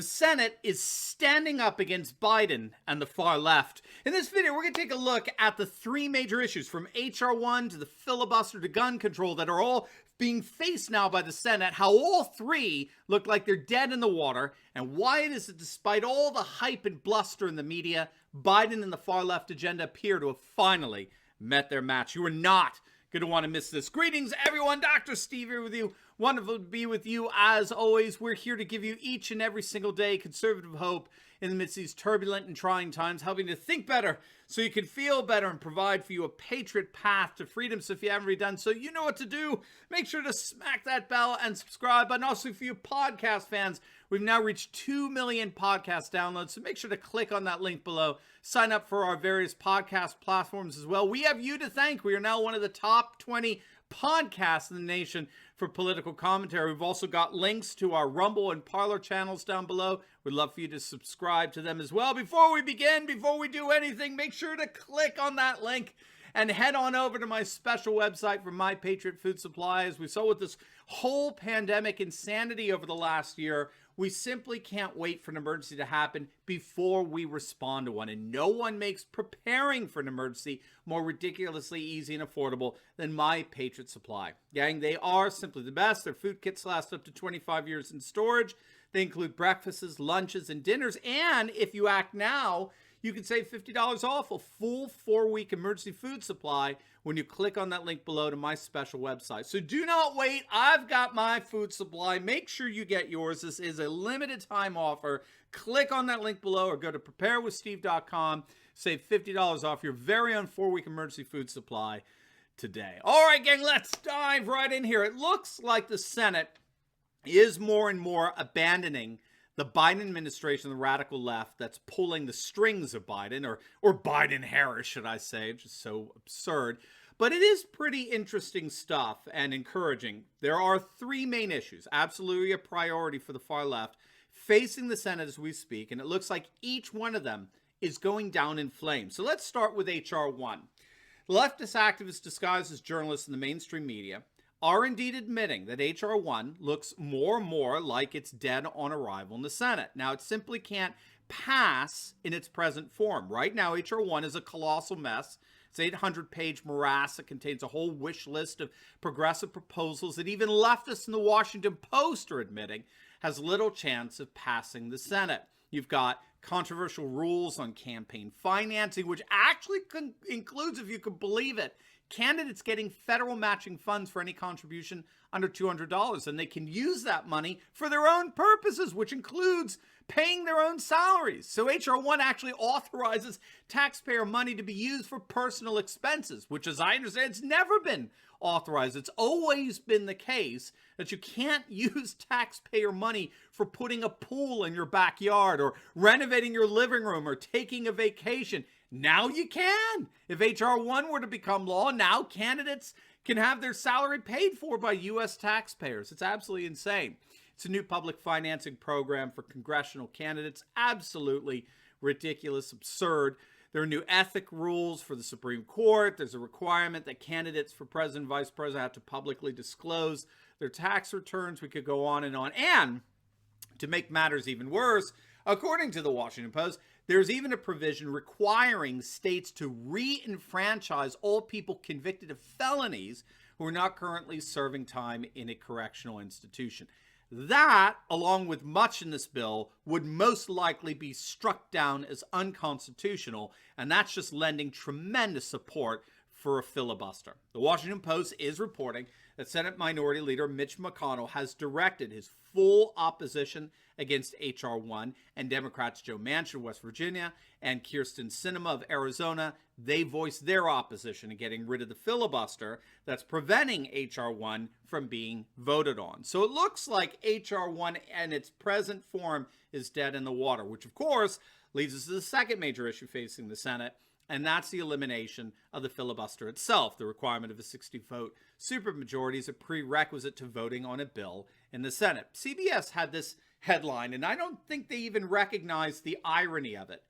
The Senate is standing up against Biden and the far left. In this video, we're going to take a look at the three major issues from HR1 to the filibuster to gun control that are all being faced now by the Senate, how all three look like they're dead in the water, and why it is that despite all the hype and bluster in the media, Biden and the far left agenda appear to have finally met their match. You are not going to want to miss this. Greetings, everyone. Dr. Steve here with you. Wonderful to be with you as always. We're here to give you each and every single day conservative hope in the midst of these turbulent and trying times, helping you to think better so you can feel better and provide for you a patriot path to freedom. So if you haven't already done so, you know what to do. Make sure to smack that bell and subscribe. And also for you podcast fans, we've now reached 2 million podcast downloads. So make sure to click on that link below. Sign up for our various podcast platforms as well. We have you to thank. We are now one of the top 20 podcasts in the nation for political commentary. We've also got links to our Rumble and Parler channels down below. We'd love for you to subscribe to them as well. Before we begin, before we do anything, make sure to click on that link and head on over to my special website for My Patriot Food Supply. As we saw with this whole pandemic insanity over the last year, we simply can't wait for an emergency to happen before we respond to one. And no one makes preparing for an emergency more ridiculously easy and affordable than My Patriot Supply. Gang, they are simply the best. Their food kits last up to 25 years in storage. They include breakfasts, lunches, and dinners. And if you act now, you can save $50 off a full 4-week emergency food supply when you click on that link below to my special website. So do not wait. I've got my food supply. Make sure you get yours. This is a limited time offer. Click on that link below or go to preparewithsteve.com. Save $50 off your very own 4-week emergency food supply today. All right, gang, let's dive right in here. It looks like the Senate is more and more abandoning the Biden administration, the radical left that's pulling the strings of Biden, or Biden-Harris, should I say, just so absurd. But it is pretty interesting stuff and encouraging. There are three main issues, absolutely a priority for the far left, facing the Senate as we speak, and it looks like each one of them is going down in flames. So let's start with HR1. Leftist activists disguised as journalists in the mainstream media are indeed admitting that HR1 looks more and more like it's dead on arrival in the Senate. Now, it simply can't pass in its present form. Right now, HR1 is a colossal mess. It's an 800-page morass that contains a whole wish list of progressive proposals that even leftists in the Washington Post are admitting has little chance of passing the Senate. You've got controversial rules on campaign financing, which actually includes, if you could believe it, candidates getting federal matching funds for any contribution under $200, and they can use that money for their own purposes, which includes paying their own salaries. So HR1 actually authorizes taxpayer money to be used for personal expenses, which, as I understand, it's never been authorized. It's always been the case that you can't use taxpayer money for putting a pool in your backyard or renovating your living room or taking a vacation. Now you can. If HR1 were to become law, now candidates can have their salary paid for by U.S. taxpayers. It's absolutely insane. It's a new public financing program for congressional candidates. Absolutely ridiculous, absurd. There are new ethic rules for the Supreme Court. There's a requirement that candidates for president and vice president have to publicly disclose their tax returns. We could go on. And to make matters even worse, according to the Washington Post, there's even a provision requiring states to re-enfranchise all people convicted of felonies who are not currently serving time in a correctional institution. That, along with much in this bill, would most likely be struck down as unconstitutional, and that's just lending tremendous support for a filibuster. The Washington Post is reporting that Senate Minority Leader Mitch McConnell has directed his full opposition against HR1, and Democrats Joe Manchin of West Virginia and Kyrsten Sinema of Arizona, they voiced their opposition to getting rid of the filibuster that's preventing HR1 from being voted on. So it looks like HR1 in its present form is dead in the water, which of course leads us to the second major issue facing the Senate, and that's the elimination of the filibuster itself. The requirement of a 60-vote supermajority is a prerequisite to voting on a bill in the Senate. CBS had this headline, and I don't think they even recognize the irony of it.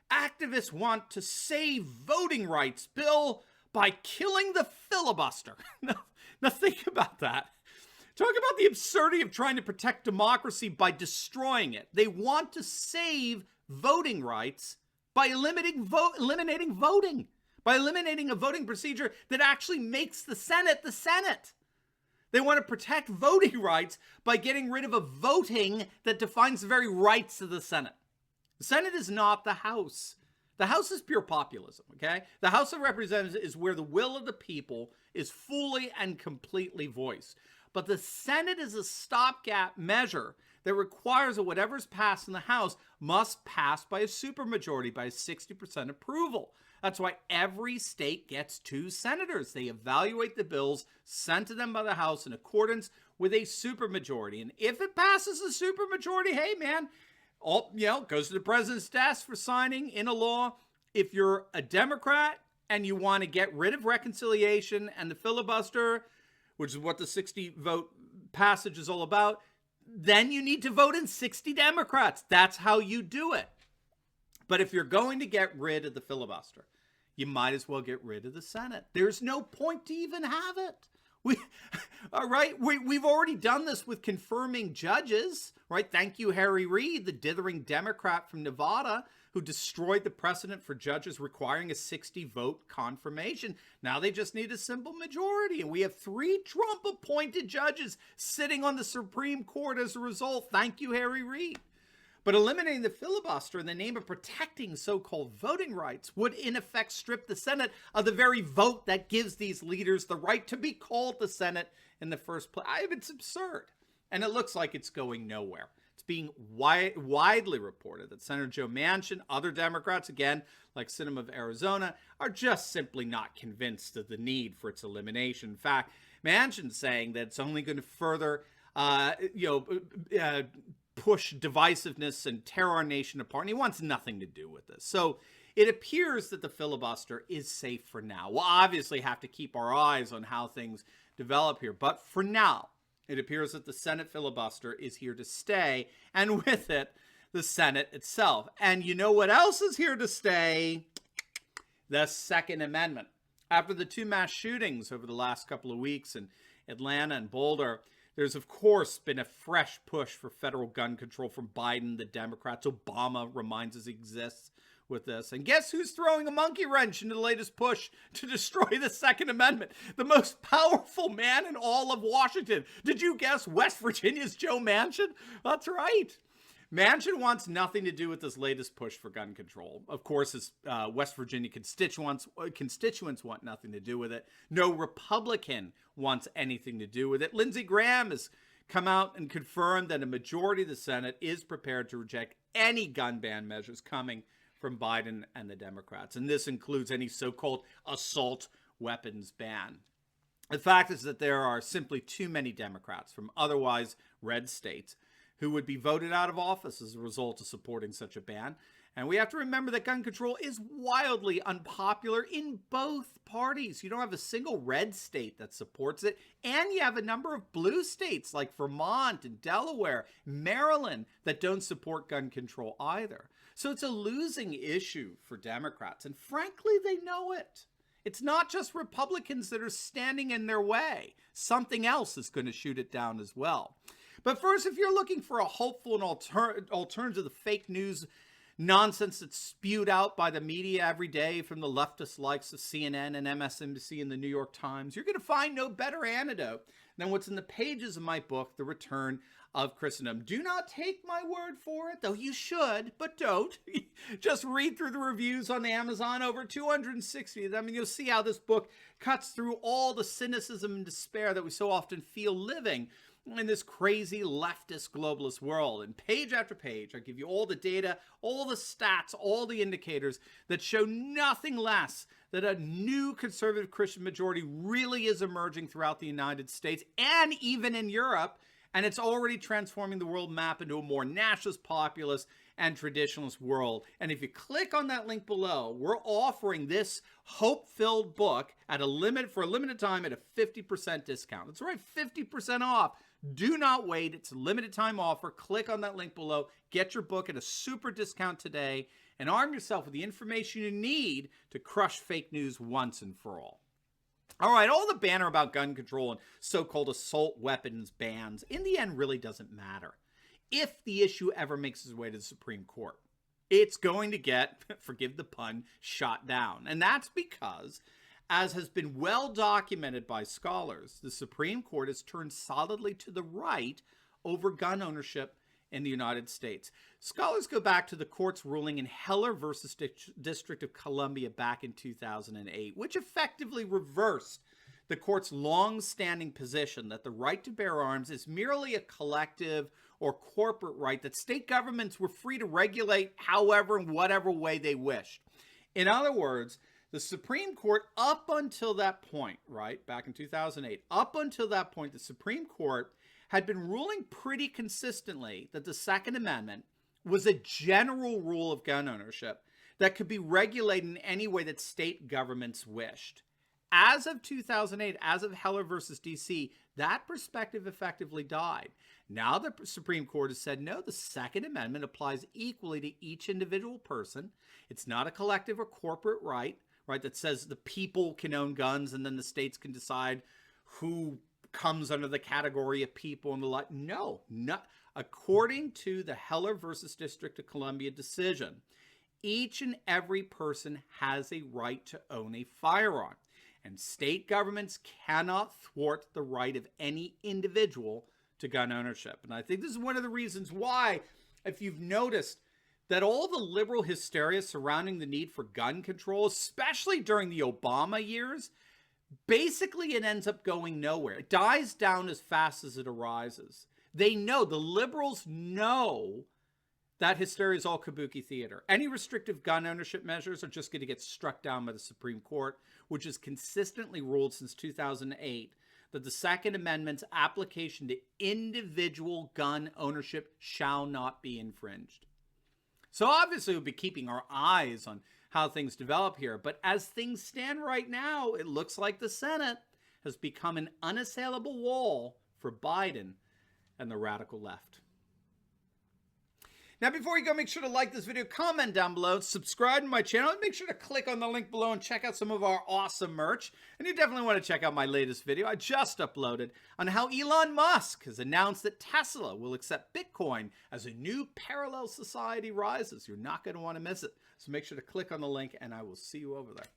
Activists want to save voting rights bill by killing the filibuster. Now think about that. Talk about the absurdity of trying to protect democracy by destroying it. They want to save voting rights by eliminating voting, by eliminating a voting procedure that actually makes the Senate the Senate. They want to protect voting rights by getting rid of a voting that defines the very rights of the Senate. The Senate is not the House. The House is pure populism, okay? The House of Representatives is where the will of the people is fully and completely voiced. But the Senate is a stopgap measure that requires that whatever's passed in the House must pass by a supermajority, by a 60% approval. That's why every state gets 2 senators. They evaluate the bills sent to them by the House in accordance with a supermajority. And if it passes a supermajority, hey, man, goes to the president's desk for signing in a law. If you're a Democrat and you want to get rid of reconciliation and the filibuster, which is what the 60-vote passage is all about, then you need to vote in 60 Democrats. That's how you do it. But if you're going to get rid of the filibuster, you might as well get rid of the Senate. There's no point to even have it. All right, we've already done this with confirming judges, right? Thank you, Harry Reid, the dithering Democrat from Nevada, who destroyed the precedent for judges requiring a 60-vote confirmation. Now they just need a simple majority, and we have 3 Trump-appointed judges sitting on the Supreme Court as a result. Thank you, Harry Reid. But eliminating the filibuster in the name of protecting so-called voting rights would in effect strip the Senate of the very vote that gives these leaders the right to be called the Senate in the first place. It's absurd. And it looks like it's going nowhere. It's being widely reported that Senator Joe Manchin, other Democrats, again, like Sinema of Arizona, are just simply not convinced of the need for its elimination. In fact, Manchin's saying that it's only going to further, push divisiveness and tear our nation apart, and he wants nothing to do with this. So it appears that the filibuster is safe for now. We'll obviously have to keep our eyes on how things develop here, but for now, it appears that the Senate filibuster is here to stay, and with it, the Senate itself. And you know what else is here to stay? The Second Amendment. After the 2 mass shootings over the last couple of weeks in Atlanta and Boulder, there's, of course, been a fresh push for federal gun control from Biden, the Democrats. Obama reminds us exists with this. And guess who's throwing a monkey wrench into the latest push to destroy the Second Amendment? The most powerful man in all of Washington. Did you guess West Virginia's Joe Manchin? That's right. Manchin wants nothing to do with this latest push for gun control. Of course, his West Virginia constituents want nothing to do with it. No Republican wants anything to do with it. Lindsey Graham has come out and confirmed that a majority of the Senate is prepared to reject any gun ban measures coming from Biden and the Democrats. And this includes any so-called assault weapons ban. The fact is that there are simply too many Democrats from otherwise red states who would be voted out of office as a result of supporting such a ban. And we have to remember that gun control is wildly unpopular in both parties. You don't have a single red state that supports it, and you have a number of blue states like Vermont and Delaware, Maryland, that don't support gun control either. So it's a losing issue for Democrats, and frankly, they know it. It's not just Republicans that are standing in their way. Something else is going to shoot it down as well. But first, if you're looking for a hopeful and alternative to the fake news nonsense that's spewed out by the media every day from the leftist likes of CNN and MSNBC and the New York Times, you're going to find no better antidote than what's in the pages of my book, The Return of Christendom. Do not take my word for it, though you should, but don't. Just read through the reviews on Amazon, over 260 of them, and you'll see how this book cuts through all the cynicism and despair that we so often feel living in this crazy leftist globalist world. And page after page, I give you all the data, all the stats, all the indicators that show nothing less that a new conservative Christian majority really is emerging throughout the United States and even in Europe. And it's already transforming the world map into a more nationalist, populist, and traditionalist world. And if you click on that link below, we're offering this hope-filled book for a limited time at a 50% discount. That's right, 50% off. Do not wait. It's a limited time offer. Click on that link below. Get your book at a super discount today and arm yourself with the information you need to crush fake news once and for all. All right, all the banner about gun control and so-called assault weapons bans, in the end, really doesn't matter. If the issue ever makes its way to the Supreme Court, it's going to get, forgive the pun, shot down. And that's because, as has been well documented by scholars, the Supreme Court has turned solidly to the right over gun ownership in the United States. Scholars go back to the court's ruling in Heller versus District of Columbia back in 2008, which effectively reversed the court's long-standing position that the right to bear arms is merely a collective or corporate right that state governments were free to regulate however and whatever way they wished. In other words, the Supreme Court, up until that point, right, back in 2008, up until that point, the Supreme Court had been ruling pretty consistently that the Second Amendment was a general rule of gun ownership that could be regulated in any way that state governments wished. As of 2008, as of Heller versus DC, that perspective effectively died. Now the Supreme Court has said, no, the Second Amendment applies equally to each individual person. It's not a collective or corporate right, that says the people can own guns and then the states can decide who comes under the category of people and the like. No, not according to the Heller versus District of Columbia decision. Each and every person has a right to own a firearm, and state governments cannot thwart the right of any individual to gun ownership. And I think this is one of the reasons why, if you've noticed, that all the liberal hysteria surrounding the need for gun control, especially during the Obama years, basically it ends up going nowhere. It dies down as fast as it arises. They know, the liberals know, that hysteria is all kabuki theater. Any restrictive gun ownership measures are just going to get struck down by the Supreme Court, which has consistently ruled since 2008 that the Second Amendment's application to individual gun ownership shall not be infringed. So obviously we'll be keeping our eyes on how things develop here. But as things stand right now, it looks like the Senate has become an unassailable wall for Biden and the radical left. Now, before you go, make sure to like this video, comment down below, subscribe to my channel, and make sure to click on the link below and check out some of our awesome merch. And you definitely want to check out my latest video I just uploaded on how Elon Musk has announced that Tesla will accept Bitcoin as a new parallel society rises. You're not going to want to miss it. So make sure to click on the link, and I will see you over there.